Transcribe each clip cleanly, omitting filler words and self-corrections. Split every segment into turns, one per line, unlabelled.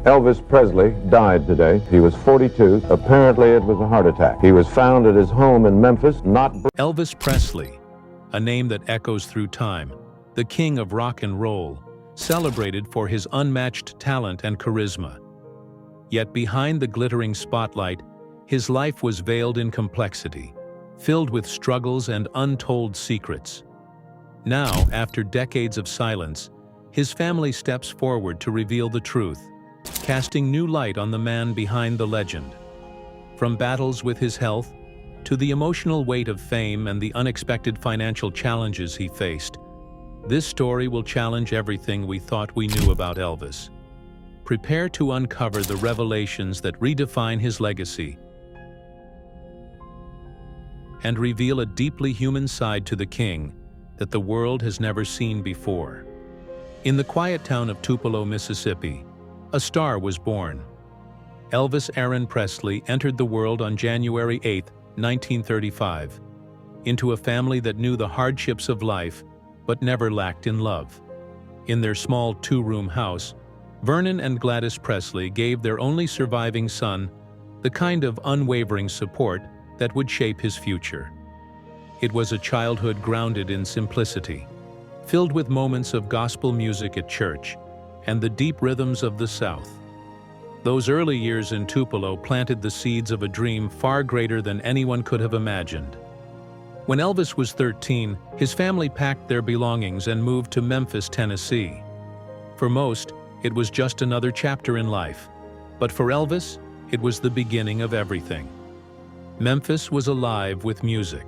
Elvis Presley died today. He was 42. Apparently it was a heart attack. He was found at his home in Memphis, not...
Elvis Presley, a name that echoes through time, the king of rock and roll, celebrated for his unmatched talent and charisma. Yet behind the glittering spotlight, his life was veiled in complexity, filled with struggles and untold secrets. Now, after decades of silence, his family steps forward to reveal the truth, casting new light on the man behind the legend. From battles with his health, to the emotional weight of fame and the unexpected financial challenges he faced, this story will challenge everything we thought we knew about Elvis. Prepare to uncover the revelations that redefine his legacy and reveal a deeply human side to the king that the world has never seen before. In the quiet town of Tupelo, Mississippi, a star was born. Elvis Aaron Presley entered the world on January 8, 1935, into a family that knew the hardships of life but never lacked in love. In their small two-room house, Vernon and Gladys Presley gave their only surviving son the kind of unwavering support that would shape his future. It was a childhood grounded in simplicity, filled with moments of gospel music at church and the deep rhythms of the South. Those early years in Tupelo planted the seeds of a dream far greater than anyone could have imagined. When Elvis was 13, his family packed their belongings and moved to Memphis, Tennessee. For most, it was just another chapter in life, but for Elvis, it was the beginning of everything. Memphis was alive with music,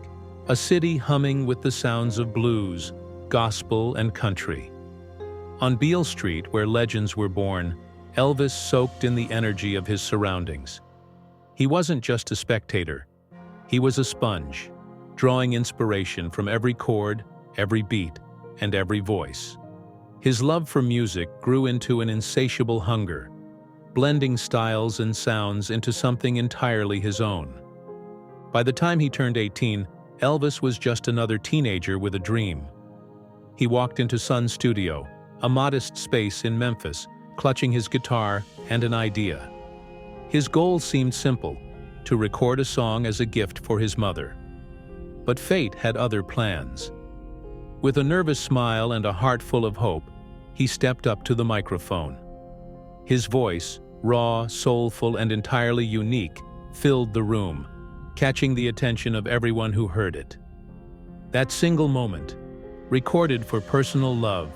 a city humming with the sounds of blues, gospel, and country. On Beale Street, where legends were born, Elvis soaked in the energy of his surroundings. He wasn't just a spectator. He was a sponge, drawing inspiration from every chord, every beat, and every voice. His love for music grew into an insatiable hunger, blending styles and sounds into something entirely his own. By the time he turned 18, Elvis was just another teenager with a dream. He walked into Sun's studio, a modest space in Memphis, clutching his guitar and an idea. His goal seemed simple: to record a song as a gift for his mother. But fate had other plans. With a nervous smile and a heart full of hope, he stepped up to the microphone. His voice, raw, soulful, and entirely unique, filled the room, catching the attention of everyone who heard it. That single moment, recorded for personal love,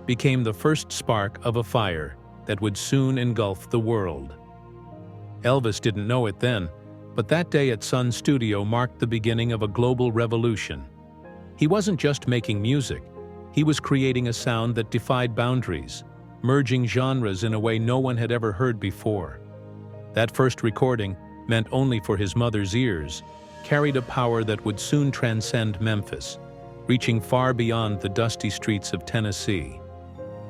became the first spark of a fire that would soon engulf the world. Elvis didn't know it then, but that day at Sun's studio marked the beginning of a global revolution. He wasn't just making music, he was creating a sound that defied boundaries, merging genres in a way no one had ever heard before. That first recording, meant only for his mother's ears, carried a power that would soon transcend Memphis, reaching far beyond the dusty streets of Tennessee.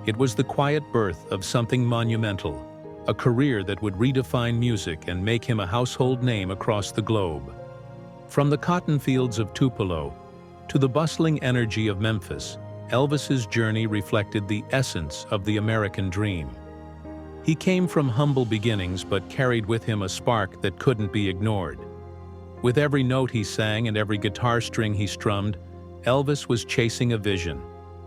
It was the quiet birth of something monumental, a career that would redefine music and make him a household name across the globe. From the cotton fields of Tupelo to the bustling energy of Memphis, Elvis's journey reflected the essence of the American dream. He came from humble beginnings but carried with him a spark that couldn't be ignored. With every note he sang and every guitar string he strummed, Elvis was chasing a vision,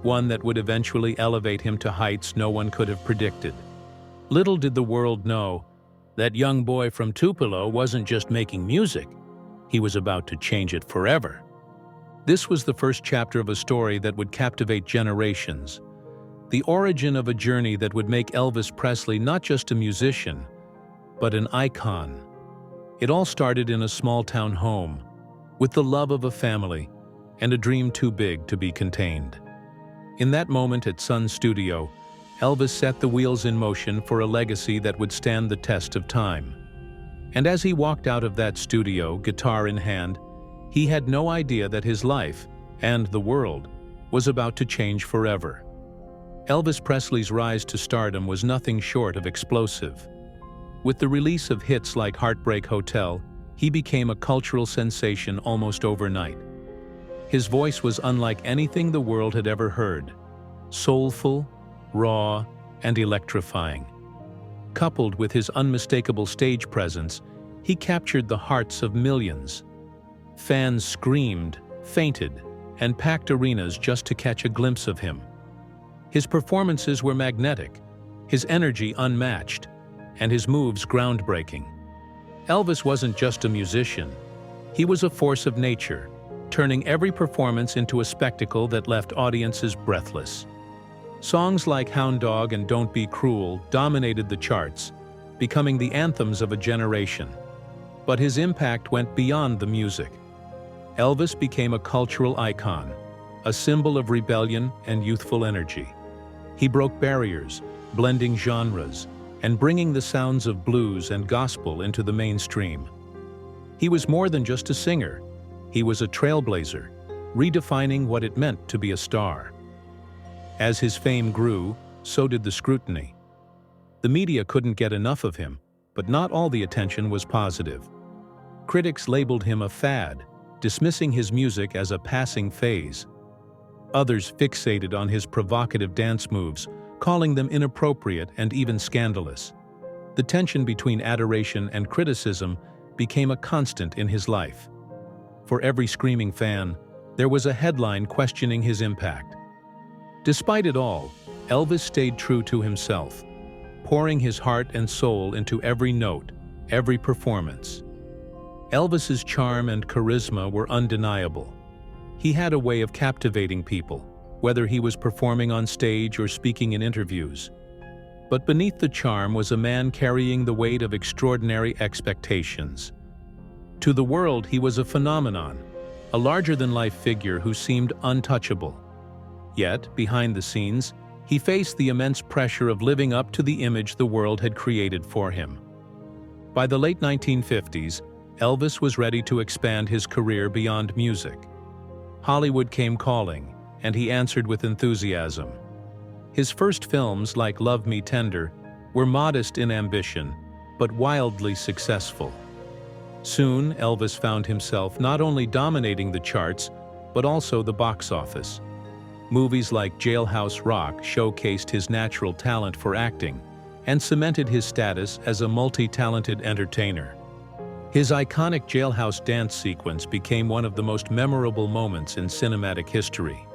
one that would eventually elevate him to heights no one could have predicted. Little did the world know, that young boy from Tupelo wasn't just making music, he was about to change it forever. This was the first chapter of a story that would captivate generations, the origin of a journey that would make Elvis Presley not just a musician, but an icon. It all started in a small-town home, with the love of a family and a dream too big to be contained. In that moment at Sun's studio, Elvis set the wheels in motion for a legacy that would stand the test of time. And as he walked out of that studio, guitar in hand, he had no idea that his life, and the world, was about to change forever. Elvis Presley's rise to stardom was nothing short of explosive. With the release of hits like Heartbreak Hotel, he became a cultural sensation almost overnight. His voice was unlike anything the world had ever heard, soulful, raw, and electrifying. Coupled with his unmistakable stage presence, he captured the hearts of millions. Fans screamed, fainted, and packed arenas just to catch a glimpse of him. His performances were magnetic, his energy unmatched, and his moves groundbreaking. Elvis wasn't just a musician. He was a force of nature, turning every performance into a spectacle that left audiences breathless. Songs like Hound Dog and Don't Be Cruel dominated the charts, becoming the anthems of a generation. But his impact went beyond the music. Elvis became a cultural icon, a symbol of rebellion and youthful energy. He broke barriers, blending genres, and bringing the sounds of blues and gospel into the mainstream. He was more than just a singer. He was a trailblazer, redefining what it meant to be a star. As his fame grew, so did the scrutiny. The media couldn't get enough of him, but not all the attention was positive. Critics labeled him a fad, dismissing his music as a passing phase. Others fixated on his provocative dance moves, calling them inappropriate and even scandalous. The tension between adoration and criticism became a constant in his life. For every screaming fan, there was a headline questioning his impact. Despite it all, Elvis stayed true to himself, pouring his heart and soul into every note, every performance. Elvis's charm and charisma were undeniable. He had a way of captivating people, whether he was performing on stage or speaking in interviews. But beneath the charm was a man carrying the weight of extraordinary expectations. To the world, he was a phenomenon, a larger-than-life figure who seemed untouchable. Yet, behind the scenes, he faced the immense pressure of living up to the image the world had created for him. By the late 1950s, Elvis was ready to expand his career beyond music. Hollywood came calling, and he answered with enthusiasm. His first films, like Love Me Tender, were modest in ambition, but wildly successful. Soon, Elvis found himself not only dominating the charts, but also the box office. Movies like Jailhouse Rock showcased his natural talent for acting and cemented his status as a multi-talented entertainer. His iconic jailhouse dance sequence became one of the most memorable moments in cinematic history.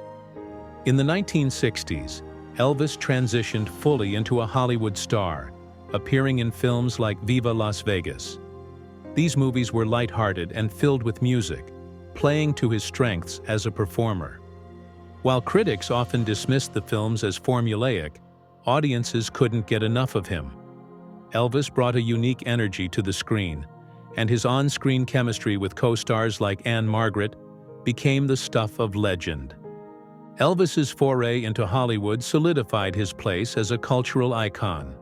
In the 1960s, Elvis transitioned fully into a Hollywood star, appearing in films like Viva Las Vegas. These movies were lighthearted and filled with music, playing to his strengths as a performer. While critics often dismissed the films as formulaic, audiences couldn't get enough of him. Elvis brought a unique energy to the screen, and his on-screen chemistry with co-stars like Anne Margaret became the stuff of legend. Elvis's foray into Hollywood solidified his place as a cultural icon.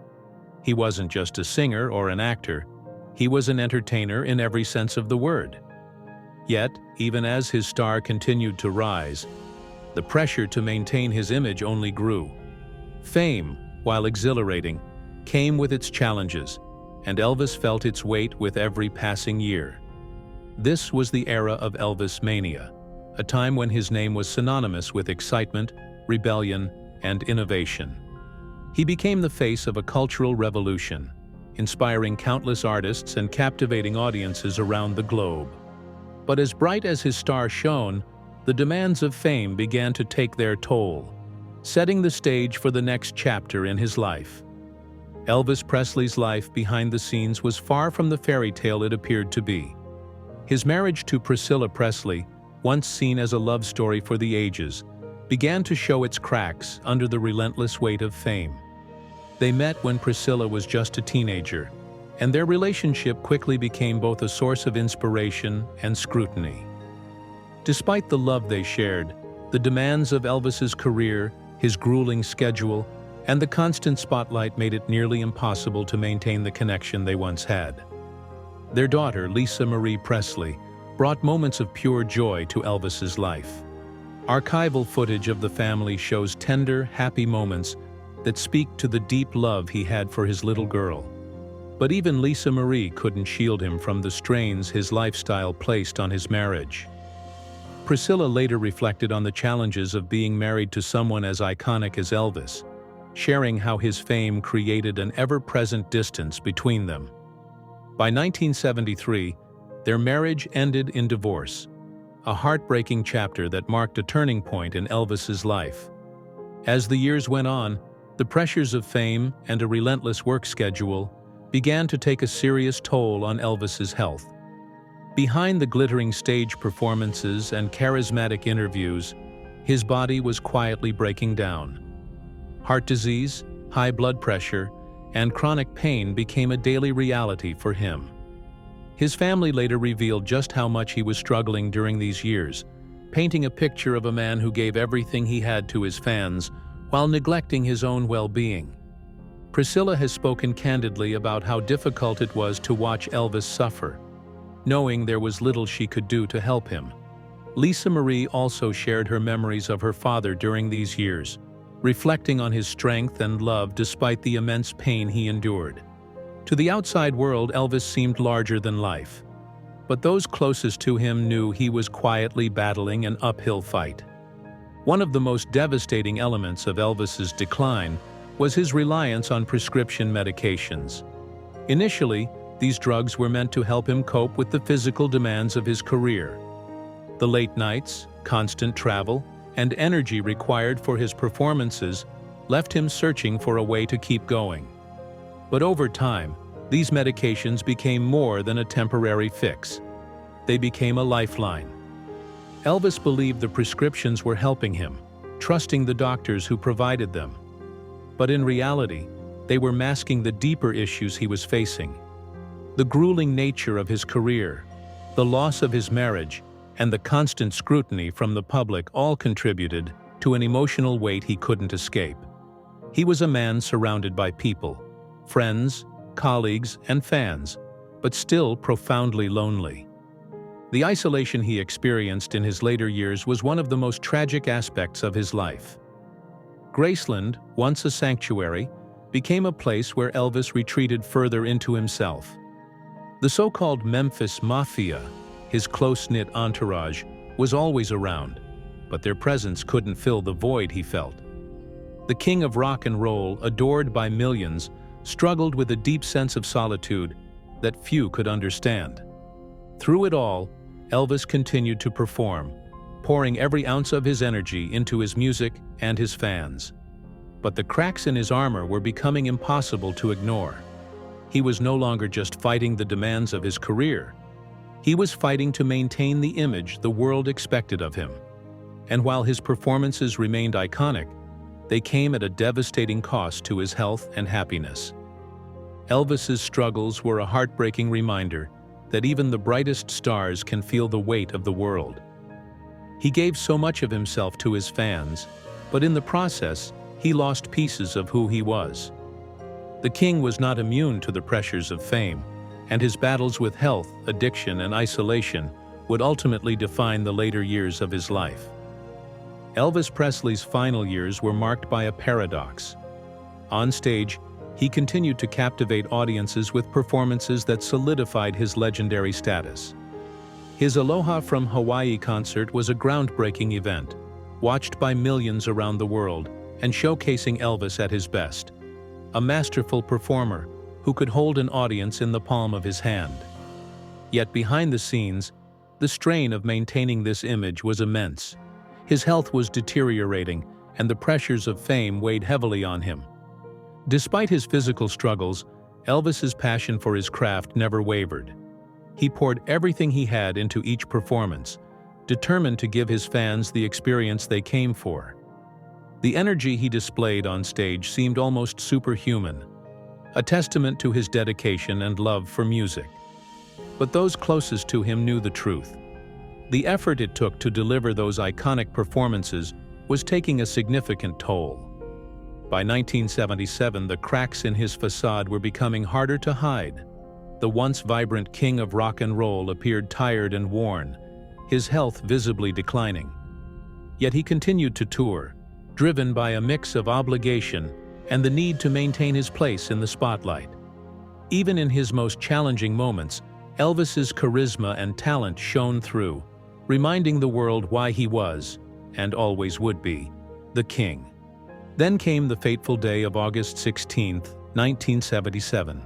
He wasn't just a singer or an actor, he was an entertainer in every sense of the word. Yet, even as his star continued to rise, the pressure to maintain his image only grew. Fame, while exhilarating, came with its challenges, and Elvis felt its weight with every passing year. This was the era of Elvis mania, a time when his name was synonymous with excitement, rebellion, and innovation. He became the face of a cultural revolution, inspiring countless artists and captivating audiences around the globe. But as bright as his star shone, the demands of fame began to take their toll, setting the stage for the next chapter in his life. Elvis Presley's life behind the scenes was far from the fairy tale it appeared to be. His marriage to Priscilla Presley, once seen as a love story for the ages, began to show its cracks under the relentless weight of fame. They met when Priscilla was just a teenager, and their relationship quickly became both a source of inspiration and scrutiny. Despite the love they shared, the demands of Elvis's career, his grueling schedule, and the constant spotlight made it nearly impossible to maintain the connection they once had. Their daughter, Lisa Marie Presley, brought moments of pure joy to Elvis's life. Archival footage of the family shows tender, happy moments that speak to the deep love he had for his little girl. But even Lisa Marie couldn't shield him from the strains his lifestyle placed on his marriage. Priscilla later reflected on the challenges of being married to someone as iconic as Elvis. sharing how his fame created an ever-present distance between them. By 1973, their marriage ended in divorce, a heartbreaking chapter that marked a turning point in Elvis's life. As the years went on, the pressures of fame and a relentless work schedule began to take a serious toll on Elvis's health. Behind the glittering stage performances and charismatic interviews, his body was quietly breaking down. Heart disease, high blood pressure, and chronic pain became a daily reality for him. His family later revealed just how much he was struggling during these years, painting a picture of a man who gave everything he had to his fans while neglecting his own well-being. Priscilla has spoken candidly about how difficult it was to watch Elvis suffer, knowing there was little she could do to help him. Lisa Marie also shared her memories of her father during these years, reflecting on his strength and love despite the immense pain he endured. To the outside world, Elvis seemed larger than life, but those closest to him knew he was quietly battling an uphill fight. One of the most devastating elements of Elvis's decline was his reliance on prescription medications. Initially, these drugs were meant to help him cope with the physical demands of his career. The late nights, constant travel, and energy required for his performances left him searching for a way to keep going. But over time, these medications became more than a temporary fix. They became a lifeline. Elvis believed the prescriptions were helping him, trusting the doctors who provided them. But in reality, they were masking the deeper issues he was facing. The grueling nature of his career, the loss of his marriage, and the constant scrutiny from the public all contributed to an emotional weight he couldn't escape. He was a man surrounded by people, friends, colleagues, and fans, but still profoundly lonely. The isolation he experienced in his later years was one of the most tragic aspects of his life. Graceland, once a sanctuary, became a place where Elvis retreated further into himself. The so-called Memphis Mafia, his close-knit entourage, was always around, but their presence couldn't fill the void he felt. The king of rock and roll, adored by millions, struggled with a deep sense of solitude that few could understand. Through it all, Elvis continued to perform, pouring every ounce of his energy into his music and his fans. But the cracks in his armor were becoming impossible to ignore. He was no longer just fighting the demands of his career. He was fighting to maintain the image the world expected of him. And while his performances remained iconic, they came at a devastating cost to his health and happiness. Elvis's struggles were a heartbreaking reminder that even the brightest stars can feel the weight of the world. He gave so much of himself to his fans, but in the process, he lost pieces of who he was. The king was not immune to the pressures of fame, and his battles with health, addiction, and isolation would ultimately define the later years of his life. Elvis Presley's final years were marked by a paradox. On stage, he continued to captivate audiences with performances that solidified his legendary status. His Aloha from Hawaii concert was a groundbreaking event, watched by millions around the world and showcasing Elvis at his best. A masterful performer who could hold an audience in the palm of his hand. Yet behind the scenes, the strain of maintaining this image was immense. His health was deteriorating, and the pressures of fame weighed heavily on him. Despite his physical struggles, Elvis's passion for his craft never wavered. He poured everything he had into each performance, determined to give his fans the experience they came for. The energy he displayed on stage seemed almost superhuman, a testament to his dedication and love for music. But those closest to him knew the truth. The effort it took to deliver those iconic performances was taking a significant toll. By 1977, the cracks in his facade were becoming harder to hide. The once vibrant king of rock and roll appeared tired and worn, his health visibly declining. Yet he continued to tour, driven by a mix of obligation and the need to maintain his place in the spotlight. Even in his most challenging moments, Elvis's charisma and talent shone through, reminding the world why he was, and always would be, the king. Then came the fateful day of August 16, 1977.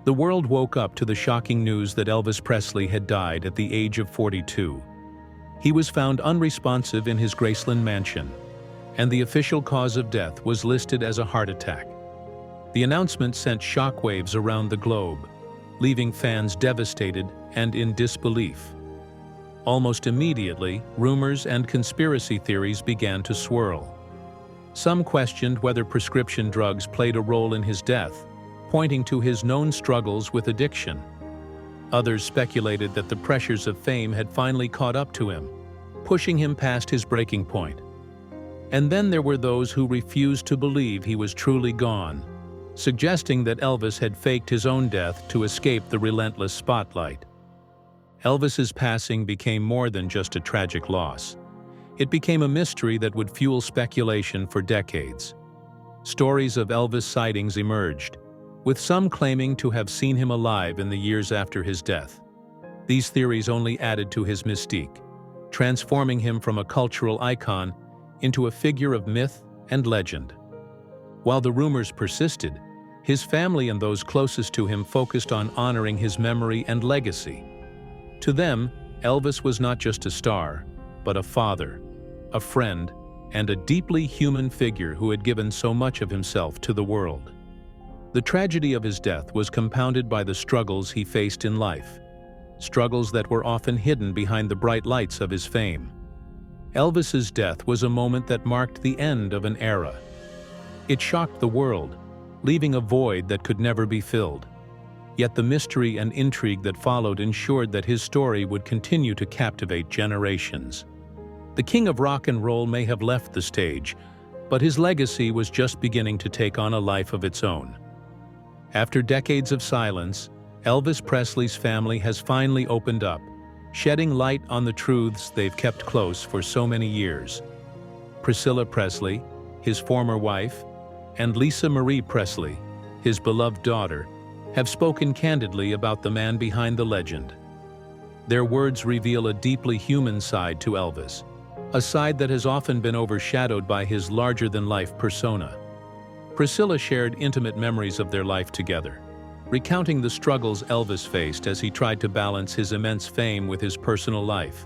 The world woke up to the shocking news that Elvis Presley had died at the age of 42. He was found unresponsive in his Graceland mansion, and the official cause of death was listed as a heart attack. The announcement sent shockwaves around the globe, leaving fans devastated and in disbelief. Almost immediately, rumors and conspiracy theories began to swirl. Some questioned whether prescription drugs played a role in his death, pointing to his known struggles with addiction. Others speculated that the pressures of fame had finally caught up to him, pushing him past his breaking point. And then there were those who refused to believe he was truly gone, suggesting that Elvis had faked his own death to escape the relentless spotlight. Elvis's passing became more than just a tragic loss. It became a mystery that would fuel speculation for decades. Stories of Elvis sightings emerged, with some claiming to have seen him alive in the years after his death. These theories only added to his mystique, transforming him from a cultural icon into a figure of myth and legend. While the rumors persisted, his family and those closest to him focused on honoring his memory and legacy. To them, Elvis was not just a star, but a father, a friend, and a deeply human figure who had given so much of himself to the world. The tragedy of his death was compounded by the struggles he faced in life, struggles that were often hidden behind the bright lights of his fame. Elvis's death was a moment that marked the end of an era. It shocked the world, leaving a void that could never be filled. Yet the mystery and intrigue that followed ensured that his story would continue to captivate generations. The king of rock and roll may have left the stage, but his legacy was just beginning to take on a life of its own. After decades of silence, Elvis Presley's family has finally opened up, shedding light on the truths they've kept close for so many years. Priscilla Presley, his former wife, and Lisa Marie Presley, his beloved daughter, have spoken candidly about the man behind the legend. Their words reveal a deeply human side to Elvis, a side that has often been overshadowed by his larger-than-life persona. Priscilla shared intimate memories of their life together, recounting the struggles Elvis faced as he tried to balance his immense fame with his personal life.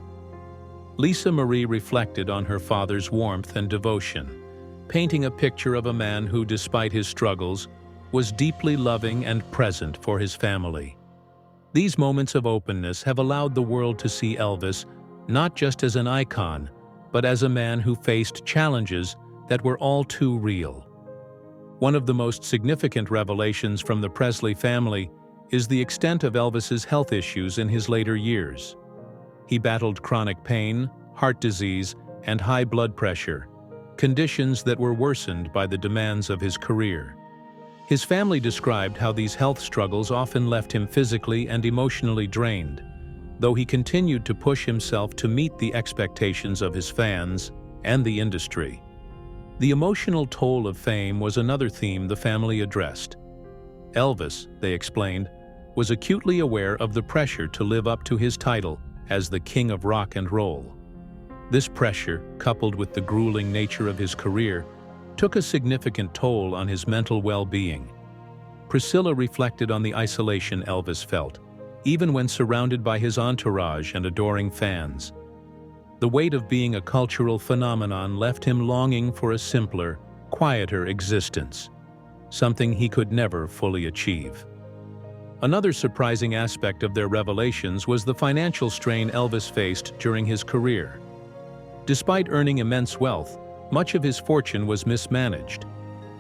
Lisa Marie reflected on her father's warmth and devotion, painting a picture of a man who, despite his struggles, was deeply loving and present for his family. These moments of openness have allowed the world to see Elvis not just as an icon, but as a man who faced challenges that were all too real. One of the most significant revelations from the Presley family is the extent of Elvis's health issues in his later years. He battled chronic pain, heart disease, and high blood pressure, conditions that were worsened by the demands of his career. His family described how these health struggles often left him physically and emotionally drained, though he continued to push himself to meet the expectations of his fans and the industry. The emotional toll of fame was another theme the family addressed. Elvis, they explained, was acutely aware of the pressure to live up to his title as the king of rock and roll. This pressure, coupled with the grueling nature of his career, took a significant toll on his mental well-being. Priscilla reflected on the isolation Elvis felt, even when surrounded by his entourage and adoring fans. The weight of being a cultural phenomenon left him longing for a simpler, quieter existence, something he could never fully achieve. Another surprising aspect of their revelations was the financial strain Elvis faced during his career. Despite earning immense wealth, much of his fortune was mismanaged,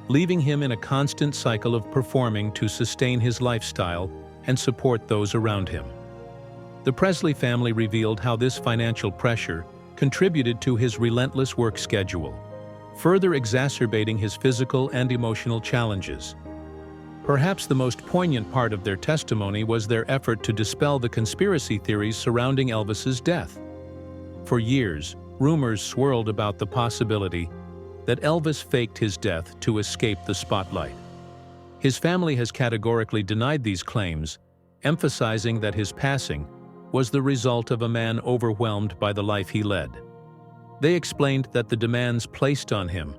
leaving him in a constant cycle of performing to sustain his lifestyle and support those around him. The Presley family revealed how this financial pressure contributed to his relentless work schedule, further exacerbating his physical and emotional challenges. Perhaps the most poignant part of their testimony was their effort to dispel the conspiracy theories surrounding Elvis's death. For years, rumors swirled about the possibility that Elvis faked his death to escape the spotlight. His family has categorically denied these claims, emphasizing that his passing was the result of a man overwhelmed by the life he led. They explained that the demands placed on him,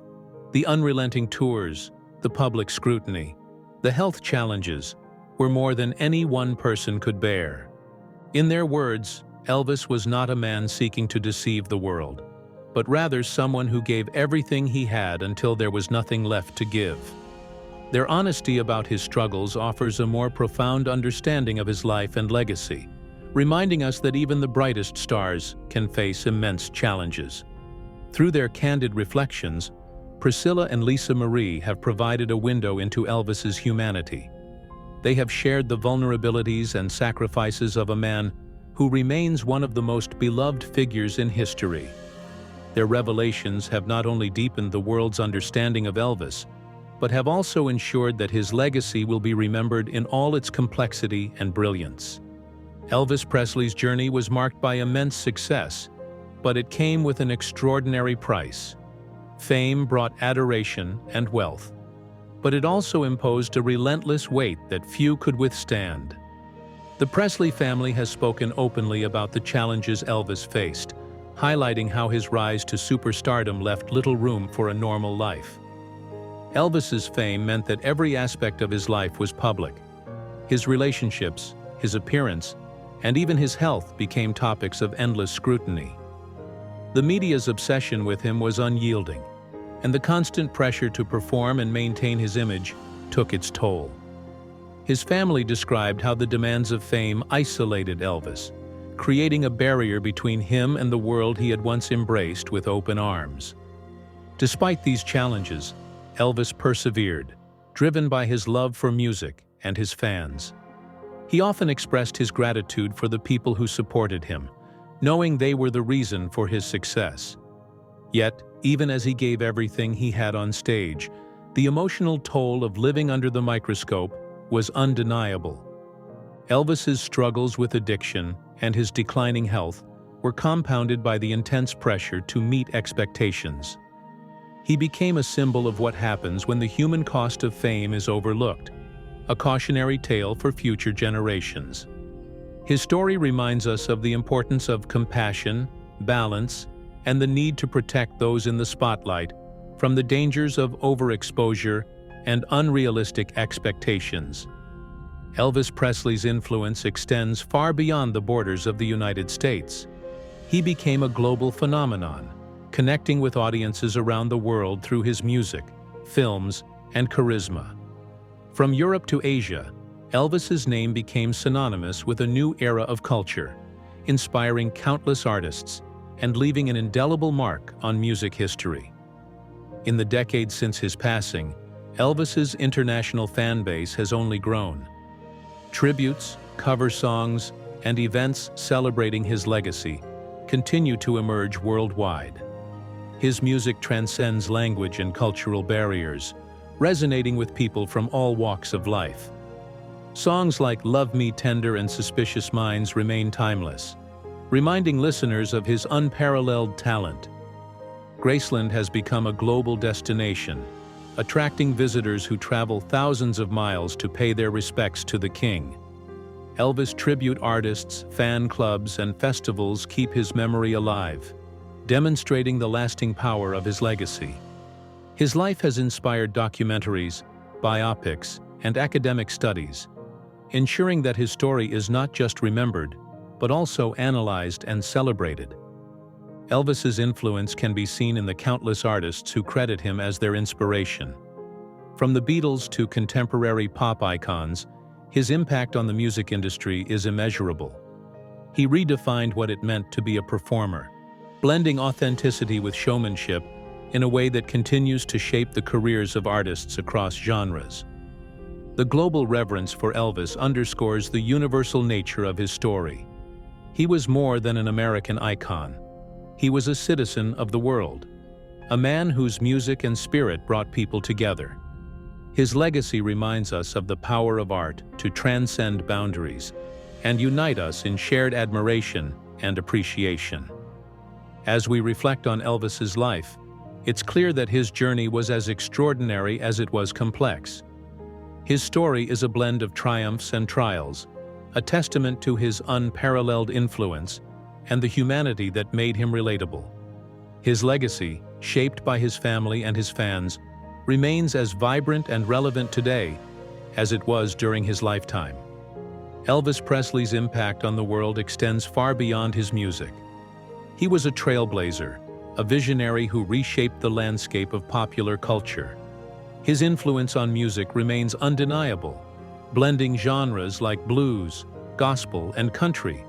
The unrelenting tours, the public scrutiny, the health challenges were more than any one person could bear. In their words, Elvis was not a man seeking to deceive the world, but rather someone who gave everything he had until there was nothing left to give. Their honesty about his struggles offers a more profound understanding of his life and legacy, reminding us that even the brightest stars can face immense challenges. Through their candid reflections, Priscilla and Lisa Marie have provided a window into Elvis's humanity. They have shared the vulnerabilities and sacrifices of a man who remains one of the most beloved figures in history. Their revelations have not only deepened the world's understanding of Elvis, but have also ensured that his legacy will be remembered in all its complexity and brilliance. Elvis Presley's journey was marked by immense success, but it came with an extraordinary price. Fame brought adoration and wealth, but it also imposed a relentless weight that few could withstand. The Presley family has spoken openly about the challenges Elvis faced, highlighting how his rise to superstardom left little room for a normal life. Elvis's fame meant that every aspect of his life was public. His relationships, his appearance, and even his health became topics of endless scrutiny. The media's obsession with him was unyielding, and the constant pressure to perform and maintain his image took its toll. His family described how the demands of fame isolated Elvis, creating a barrier between him and the world he had once embraced with open arms. Despite these challenges, Elvis persevered, driven by his love for music and his fans. He often expressed his gratitude for the people who supported him, knowing they were the reason for his success. Yet, even as he gave everything he had on stage, the emotional toll of living under the microscope was undeniable. Elvis's struggles with addiction and his declining health were compounded by the intense pressure to meet expectations. He became a symbol of what happens when the human cost of fame is overlooked, a cautionary tale for future generations. His story reminds us of the importance of compassion, balance, and the need to protect those in the spotlight from the dangers of overexposure and unrealistic expectations. Elvis Presley's influence extends far beyond the borders of the United States. He became a global phenomenon, connecting with audiences around the world through his music, films, and charisma. From Europe to Asia, Elvis's name became synonymous with a new era of culture, inspiring countless artists and leaving an indelible mark on music history. In the decades since his passing, Elvis's international fan base has only grown. Tributes, cover songs, and events celebrating his legacy continue to emerge worldwide. His music transcends language and cultural barriers, resonating with people from all walks of life. Songs like Love Me Tender and Suspicious Minds remain timeless, reminding listeners of his unparalleled talent. Graceland has become a global destination, attracting visitors who travel thousands of miles to pay their respects to the king. Elvis tribute artists, fan clubs, and festivals keep his memory alive, demonstrating the lasting power of his legacy. His life has inspired documentaries, biopics, and academic studies, ensuring that his story is not just remembered, but also analyzed and celebrated. Elvis's influence can be seen in the countless artists who credit him as their inspiration. From the Beatles to contemporary pop icons, his impact on the music industry is immeasurable. He redefined what it meant to be a performer, blending authenticity with showmanship in a way that continues to shape the careers of artists across genres. The global reverence for Elvis underscores the universal nature of his story. He was more than an American icon. He was a citizen of the world, a man whose music and spirit brought people together. His legacy reminds us of the power of art to transcend boundaries and unite us in shared admiration and appreciation. As we reflect on Elvis's life, it's clear that his journey was as extraordinary as it was complex. His story is a blend of triumphs and trials, a testament to his unparalleled influence and the humanity that made him relatable. His legacy, shaped by his family and his fans, remains as vibrant and relevant today as it was during his lifetime. Elvis Presley's impact on the world extends far beyond his music. He was a trailblazer, a visionary who reshaped the landscape of popular culture. His influence on music remains undeniable, blending genres like blues, gospel, and country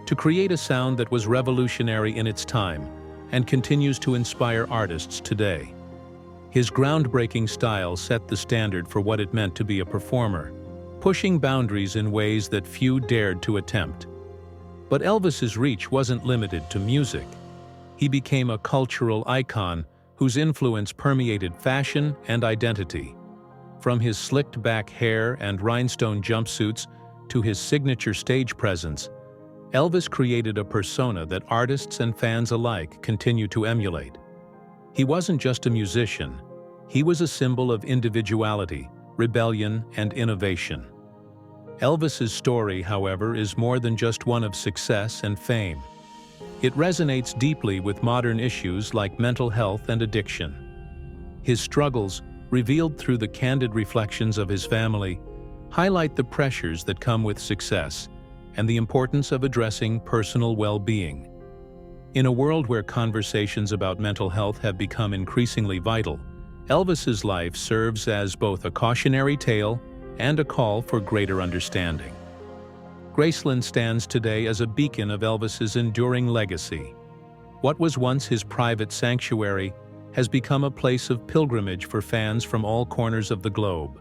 to create a sound that was revolutionary in its time and continues to inspire artists today. His groundbreaking style set the standard for what it meant to be a performer, pushing boundaries in ways that few dared to attempt. But Elvis's reach wasn't limited to music. He became a cultural icon whose influence permeated fashion and identity. From his slicked-back hair and rhinestone jumpsuits to his signature stage presence, Elvis created a persona that artists and fans alike continue to emulate. He wasn't just a musician, he was a symbol of individuality, rebellion, and innovation. Elvis's story, however, is more than just one of success and fame. It resonates deeply with modern issues like mental health and addiction. His struggles, revealed through the candid reflections of his family, highlight the pressures that come with success and the importance of addressing personal well-being. In a world where conversations about mental health have become increasingly vital, Elvis's life serves as both a cautionary tale and a call for greater understanding. Graceland stands today as a beacon of Elvis's enduring legacy. What was once his private sanctuary has become a place of pilgrimage for fans from all corners of the globe.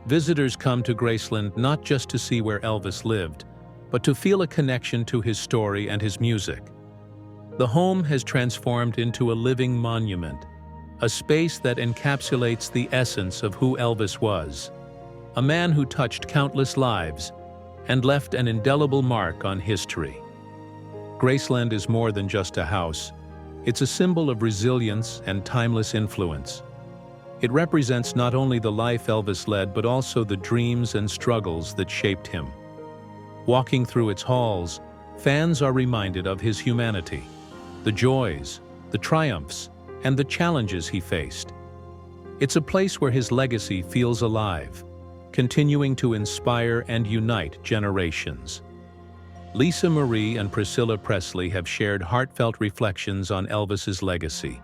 Visitors come to Graceland not just to see where Elvis lived, but to feel a connection to his story and his music. The home has transformed into a living monument, a space that encapsulates the essence of who Elvis was, a man who touched countless lives and left an indelible mark on history. Graceland is more than just a house. It's a symbol of resilience and timeless influence. It represents not only the life Elvis led, but also the dreams and struggles that shaped him. Walking through its halls, fans are reminded of his humanity, the joys, the triumphs, and the challenges he faced. It's a place where his legacy feels alive, continuing to inspire and unite generations. Lisa Marie and Priscilla Presley have shared heartfelt reflections on Elvis's legacy,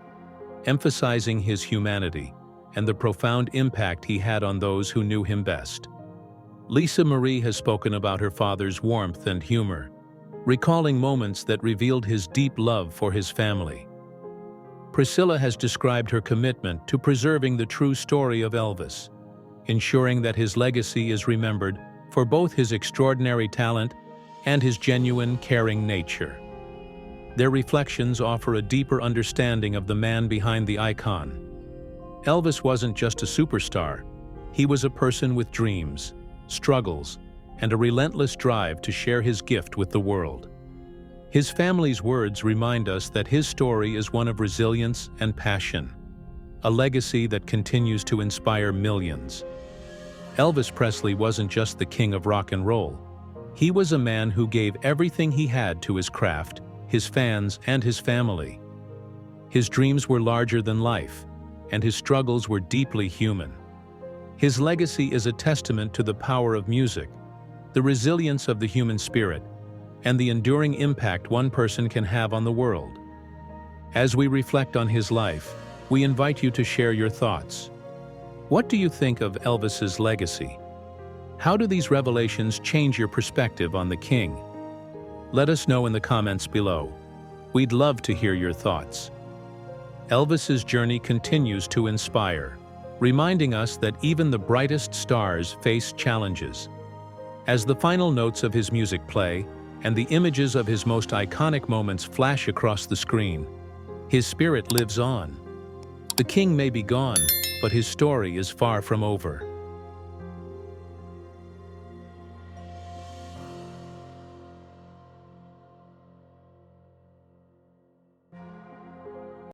emphasizing his humanity and the profound impact he had on those who knew him best. Lisa Marie has spoken about her father's warmth and humor, recalling moments that revealed his deep love for his family. Priscilla has described her commitment to preserving the true story of Elvis, ensuring that his legacy is remembered for both his extraordinary talent and his genuine, caring nature. Their reflections offer a deeper understanding of the man behind the icon. Elvis wasn't just a superstar, he was a person with dreams, struggles, and a relentless drive to share his gift with the world. His family's words remind us that his story is one of resilience and passion, a legacy that continues to inspire millions. Elvis Presley wasn't just the king of rock and roll. He was a man who gave everything he had to his craft, his fans, and his family. His dreams were larger than life, and his struggles were deeply human. His legacy is a testament to the power of music, the resilience of the human spirit, and the enduring impact one person can have on the world. As we reflect on his life, we invite you to share your thoughts. What do you think of Elvis's legacy? How do these revelations change your perspective on the king? Let us know in the comments below. We'd love to hear your thoughts. Elvis's journey continues to inspire, reminding us that even the brightest stars face challenges. As the final notes of his music play and the images of his most iconic moments flash across the screen, his spirit lives on. The king may be gone, but his story is far from over.